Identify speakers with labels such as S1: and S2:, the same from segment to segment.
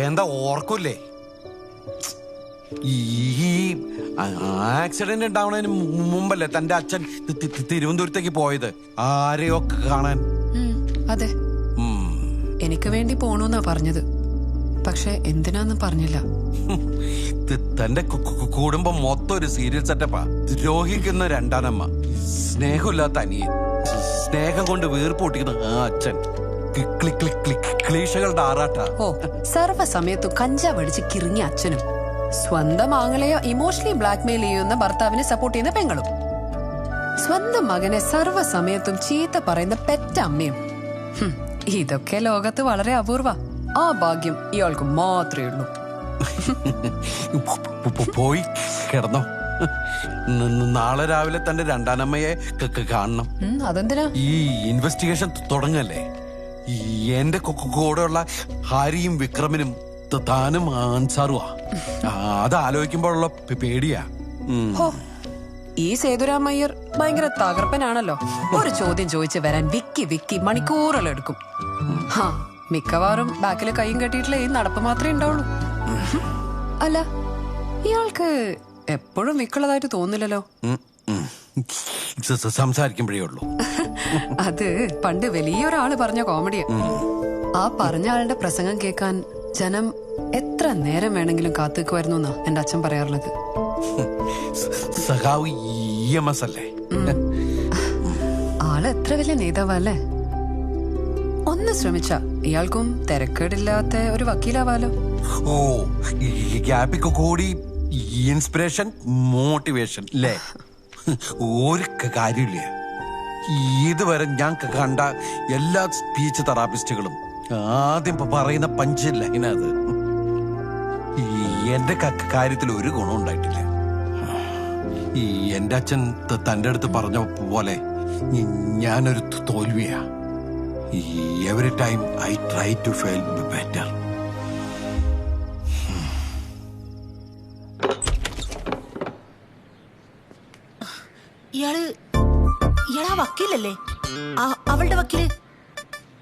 S1: എന്താ ഓർക്കൂല്ലേ? ഈ ആക്സിഡന്റ് ഉണ്ടാവണതിന് മുമ്പല്ലേ തന്റെ അച്ഛൻ തിരുവനന്തപുരത്തേക്ക് പോയത് ആരെയോ കാണാൻ?
S2: അതെ, എനിക്ക് വേണ്ടി പോണൂന്നാ പറഞ്ഞത്. പക്ഷെ എന്തിനാന്ന് പറഞ്ഞില്ല.
S1: തന്റെ കുടുംബം മൊത്തം ഒരു സീരിയൽ സെറ്റപ്പാ. ദ്രോഹിക്കുന്ന രണ്ടാനമ്മ, സ്നേഹമില്ലാത്ത അനിയൻ, സ്നേഹം കൊണ്ട് വീർപ്പൊട്ടിക്കുന്ന ആ അച്ഛൻ, ക്ലീശകളുടെ ആറാട്ടാ.
S2: ഓ, സർവ്വസമയത്തും കഞ്ചാവ് അടിച്ച് കിറിങ്ങിയ അച്ഛനും സ്വന്തം ആങ്ങളെയോ ഇമോഷണലി ബ്ലാക്ക്മെയിൽ ചെയ്യുന്ന ഭർത്താവിനെ സപ്പോർട്ട് ചെയ്യുന്ന പെങ്ങളും, സ്വന്തം മകനെ സർവ്വസമയത്തും ചീത്ത പറയുന്ന പെറ്റ അമ്മയും. ഇതൊക്കെ ലോകത്ത് വളരെ അപൂർവ. ആ ഭാഗ്യം ഇയാൾക്ക് മാത്രമേ ഉള്ളൂ.
S1: പോയി കിടന്നോ. നാളെ രാവിലെ തന്റെ രണ്ടാനമ്മയെ കാണണം.
S2: അതെന്തിനാ?
S1: ഈ ഇൻവെസ്റ്റിഗേഷൻ തുടങ്ങല്ലേ. എന്റെ കൂടെയുള്ള ഹാരിയും വിക്രമിനും താനും ആൻസാറുവാ. അത് ആലോചിക്കുമ്പോഴുള്ള പേടിയാ.
S2: ഈ സേതുരാമയ്യർ ഭയങ്കര തകർപ്പനാണല്ലോ. ഒരു ചോദ്യം ചോദിച്ചു വരാൻ വിക്കി മണിക്കൂറുകളെടുക്കും. മിക്കവാറും ബാക്കിലെ കൈയും കെട്ടിയിട്ടുള്ള ഈ നടപ്പ് മാത്രമേ ഉണ്ടാവുള്ളൂ. അല്ല, ഇയാൾക്ക് എപ്പോഴും വിക്കുള്ളതായിട്ട് തോന്നില്ലല്ലോ.
S1: സംസാരിക്കുമ്പോഴേ ഉള്ളൂ.
S2: അത് പണ്ട് വലിയൊരാള് പറഞ്ഞ കോമഡിയാ. ആ പറഞ്ഞ ആളുടെ പ്രസംഗം കേൾക്കാൻ ജനം എത്ര നേരം വേണമെങ്കിലും കാത്തുവെക്കുമായിരുന്നു എന്നാ എന്റെ അച്ഛൻ പറയാറുള്ളത്.
S1: സഖാവ് EMS അല്ലേ?
S2: ആള് എത്ര വലിയ നേതാവല്ലേ. ഒന്ന് ശ്രമിച്ച ഇയാൾക്കും തിരക്കേടില്ലാത്ത ഒരു വക്കീലാവാലോ.
S1: ഓ, ഈ ഗ്യാപ്പിക്ക് കൂടി ഇൻസ്പിറേഷൻ, മോട്ടിവേഷൻ അല്ലേ? ഒരു കാര്യമില്ല. ഇതുവരെ ഞാൻ കണ്ട എല്ലാ സ്പീച്ച് തെറാപ്പിസ്റ്റുകളും ആദ്യം പറയുന്ന പഞ്ച് ലൈനത്. എന്റെ കാര്യത്തിൽ ഒരു ഗുണം ഉണ്ടായിട്ടില്ല. എന്റെ അച്ഛൻ തന്റെ അടുത്ത് പറഞ്ഞ പോലെ ഞാനൊരു തോൽവിയാ. Every time I try to fail better.
S3: ഇയാളാ വക്കീലല്ലേ? അവളുടെ വക്കീല്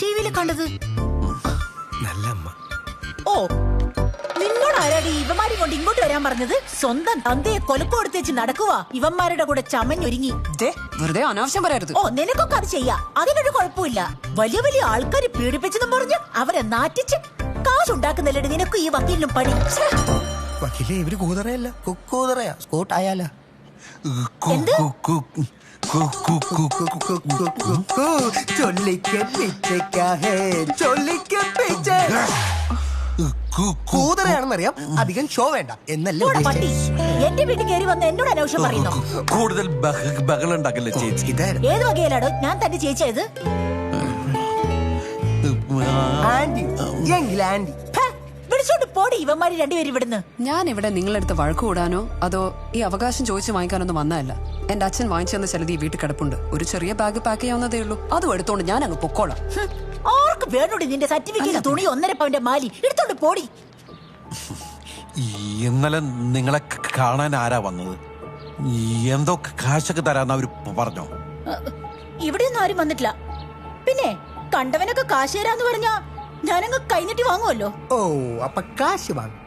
S3: ടിവിയില് കണ്ടത്.
S1: നല്ല അമ്മ.
S3: ഓ, നിന്നോട് ആരാടി ഇവന്മാരെ കൊണ്ട് ഇങ്ങോട്ട് വരാൻ പറഞ്ഞത്? സ്വന്തം തന്തയെ കൊലപ്പ് കൊടുത്തേച്ച് നടക്കുവാ ഇവന്മാരുടെ കൂടെ ചമഞ്ഞൊരുങ്ങി.
S2: വെറുതെ അനാവശ്യം പറയരുത്.
S3: ഓ, നിനക്കൊക്കെ അത് ചെയ്യാം, അതിനൊരു കുഴപ്പമില്ല. വലിയ വലിയ ആൾക്കാര് പീഡിപ്പിച്ചെന്നും പറഞ്ഞ് അവരെ നാറ്റിച്ച് കാശുണ്ടാക്കുന്നില്ലേ നിനക്ക് ഈ വക്കീലിനും പണി.
S4: വക്കീലെ, ഇവര് കൂതറയല്ല, കുക്കൂതറയാ. സ്കൂട്ട് ആയാലാ. കൂതറയാണെന്നറിയാം, അധികം ഷോ വേണ്ട എന്നല്ലേ.
S3: എന്റെ വീട്ടിൽ കയറി വന്ന് എന്നോട് അനാവശ്യം പറയുന്നു.
S1: കൂടുതൽ ബഹളുണ്ടാക്കല്ലേ ചേച്ചി.
S3: ഏത് വകയിലാടോ ഞാൻ തന്റെ ചേച്ചിയത്?
S4: ആന്റി എങ്കിൽ ആന്റി
S3: വിളിച്ചോണ്ട് പോടി ഇവന്മാര് രണ്ടുപേരും ഇവിടുന്ന്.
S2: ഞാൻ ഇവിടെ നിങ്ങളെടുത്ത് വഴക്ക് കൂടാനോ അതോ ഈ അവകാശം ചോദിച്ചു വാങ്ങിക്കാനൊന്നും വന്നതല്ല. എന്റെ അച്ഛൻ വാങ്ങിച്ചു തന്ന ചിലത് ഈ വീട്ടിൽ കിടപ്പുണ്ട്. ഒരു ചെറിയ ബാഗ് പാക്ക് ചെയ്യാവുന്നതേ ഉള്ളൂ. അതും എടുത്തോണ്ട് ഞാൻ അങ്ങ് പൊക്കോളാം.
S3: ആർക്ക് വേണോടി നിന്റെ സർട്ടിഫിക്കറ്റ്, തുണി, 1.5 പവന്റെ മാലി? എടുത്തോണ്ട് പോടി.
S1: ഇന്നലെ നിങ്ങളെ കാണാൻ ആരാ വന്നത്? എന്തോ കാശൊക്കെ തരാന്ന് അവര് പറഞ്ഞോ?
S3: ഇവിടെയൊന്നും ആരും വന്നിട്ടില്ല. പിന്നെ കണ്ടവനൊക്കെ കാശ് തരാന്ന് പറഞ്ഞാ ഞാനങ്ങ് കൈനീട്ടി വാങ്ങുമല്ലോ.
S4: ഓ, അപ്പൊ കാശ് വാങ്ങും.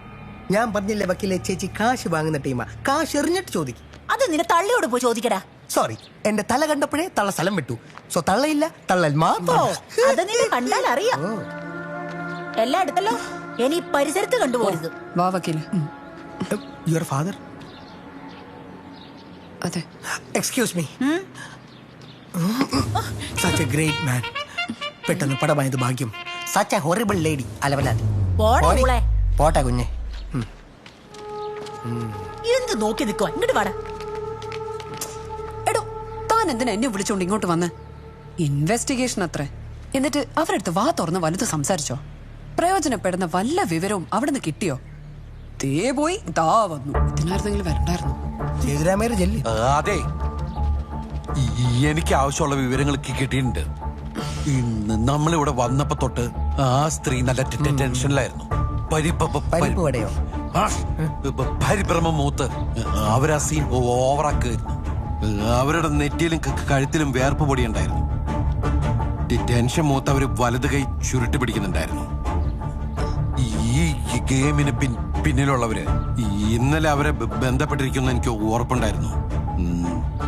S4: ഞാൻ പറഞ്ഞില്ലേ വക്കീലെ, ചേച്ചി കാശ് വാങ്ങുന്ന ടീമാ. കാശ് എറിഞ്ഞിട്ട് ചോദിക്കും.
S3: അത് നിന്നെ തള്ളയോട് പോയി ചോദിക്കടാ.
S4: സോറി, എന്റെ തല കണ്ടപ്പോഴേ തള്ള സ്ഥലം വിട്ടു. സോ തള്ളയില്ല, തള്ളൽ മാത്രം.
S3: അത് നിന്നെ കണ്ടാൽ അറിയാം. എല്ലാം എടുത്തല്ലോ, ഇനി പരിസരത്ത് കണ്ടുപോകരുത്.
S2: വാ വക്കീല്.
S4: Your father?
S2: അതെ.
S4: Excuse me. Such a great man. പെട്ടെന്ന് പടമായത് ഭാഗ്യം. Such a horrible lady. അലവലാതി. പോട്ടെ കുഞ്ഞെ.
S3: എന്ത് നോക്കി നിൽക്കുവാ? ഇങ്ങോട്ട് വാടാ.
S2: എടോ, താൻ എന്തിനാ എന്നെ വിളിച്ചോണ്ട് ഇങ്ങോട്ട് വന്ന്? ഇൻവെസ്റ്റിഗേഷൻ അത്രേ. എന്നിട്ട് അവരെടുത്ത് വാ തുറന്ന് വലുത് സംസാരിച്ചോ? പ്രയോജനപ്പെടുന്ന വല്ല വിവരവും അവിടെ നിന്ന് കിട്ടിയോ? തേ പോയി ദാ വന്നു. ഇതിനായിരുന്നെങ്കിലും വരണ്ടായിരുന്നു.
S1: അതെ, എനിക്ക് ആവശ്യമുള്ള വിവരങ്ങൾ കിട്ടിയിട്ടുണ്ട്. നമ്മളിവിടെ വന്നപ്പോ തൊട്ട് ആ സ്ത്രീ നല്ല ടെൻഷനിലായിരുന്നു. പരിഭ്രമം മൂത്ത് അവരാ സീൻ ഓവറാക്കുമായിരുന്നു. അവരുടെ നെറ്റിയിലും കഴുത്തിലും വേർപ്പ് പൊടി ഉണ്ടായിരുന്നു. ടെൻഷൻ മൂത്തവര് വലത് കൈ ചുരുട്ടി പിടിക്കുന്നുണ്ടായിരുന്നു. ഈ ഗെയിമിന് പിന്നിലുള്ളവര് ഇന്നലെ അവരെ ബന്ധപ്പെട്ടിരിക്കുന്ന എനിക്ക് ഉറപ്പുണ്ടായിരുന്നു.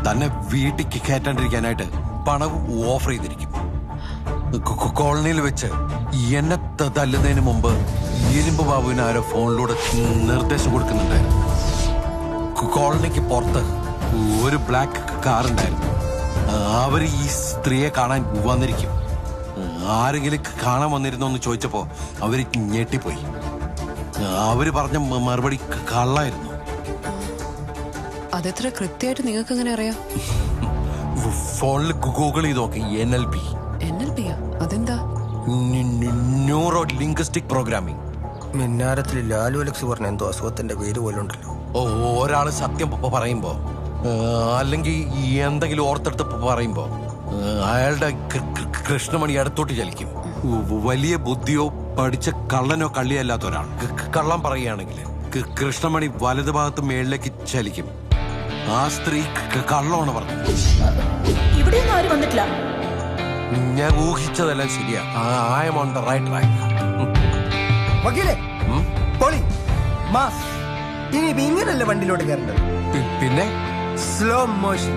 S1: തന്നെ വീട്ടിൽ കയറ്റാണ്ടിരിക്കാനായിട്ട് പണം ഓഫർ ചെയ്തിരിക്കും. കോളനിയിൽ വെച്ച് എന്നെ തല്ലുന്നതിന് മുമ്പ് ഇരുമ്പ് ബാബുവിന് ആരോ ഫോണിലൂടെ നിർദ്ദേശം കൊടുക്കുന്നുണ്ടായിരുന്നു. കോളനിക്ക് പുറത്ത് ഒരു ബ്ലാക്ക് കാർ ഉണ്ടായിരുന്നു. അവര് ഈ സ്ത്രീയെ കാണാൻ വന്നിരിക്കും. ആരെങ്കിലും കാണാൻ വന്നിരുന്നോ എന്ന് ചോദിച്ചപ്പോ അവര് ഞെട്ടിപ്പോയി. അവര് പറഞ്ഞ മറുപടി കള്ളായിരുന്നു.
S2: അതെത്ര കൃത്യമായിട്ട് നിങ്ങൾക്ക് എങ്ങനെ അറിയാം?
S1: ഫോണിൽ ഗൂഗിൾ ചെയ്ത് നോക്കി.
S2: NLP അതെന്താ?
S1: Neuro linguistic programming.
S4: മിന്നാരത്തിൽ ലാലു അലക്സ് പറഞ്ഞ എന്തോ അസുഖത്തിന്റെ പേര് പോലെ ഉണ്ടല്ലോ.
S1: ഒരാള് സത്യം പറയുമ്പോ അല്ലെങ്കിൽ എന്തെങ്കിലും ഓർത്തെടുത്ത് പറയുമ്പോ അയാളുടെ കൃഷ്ണമണി അടുത്തോട്ട് ചലിക്കും. വലിയ ബുദ്ധിയോ പഠിച്ച കള്ളനോ കള്ളിയല്ലാത്ത ഒരാൾ കള്ളം പറയുകയാണെങ്കിൽ കൃഷ്ണമണി വലതു ഭാഗത്ത് മേളിലേക്ക് ചലിക്കും. ആ സ്ത്രീ കള്ളമാണ് പറഞ്ഞത്.
S3: ഇവിടെയൊന്നും ആരും വന്നിട്ടില്ല.
S1: ഞാൻ ഊഹിച്ചതെല്ലാം ശരിയാ. I am on the right track.
S4: വക്കീലേ, പൊളി മാസ്. ഇനി ഇങ്ങനല്ലേ വണ്ടിയിലോട്ട് കയറേണ്ടത്?
S1: പിന്നെ
S4: സ്ലോ മോഷൻ.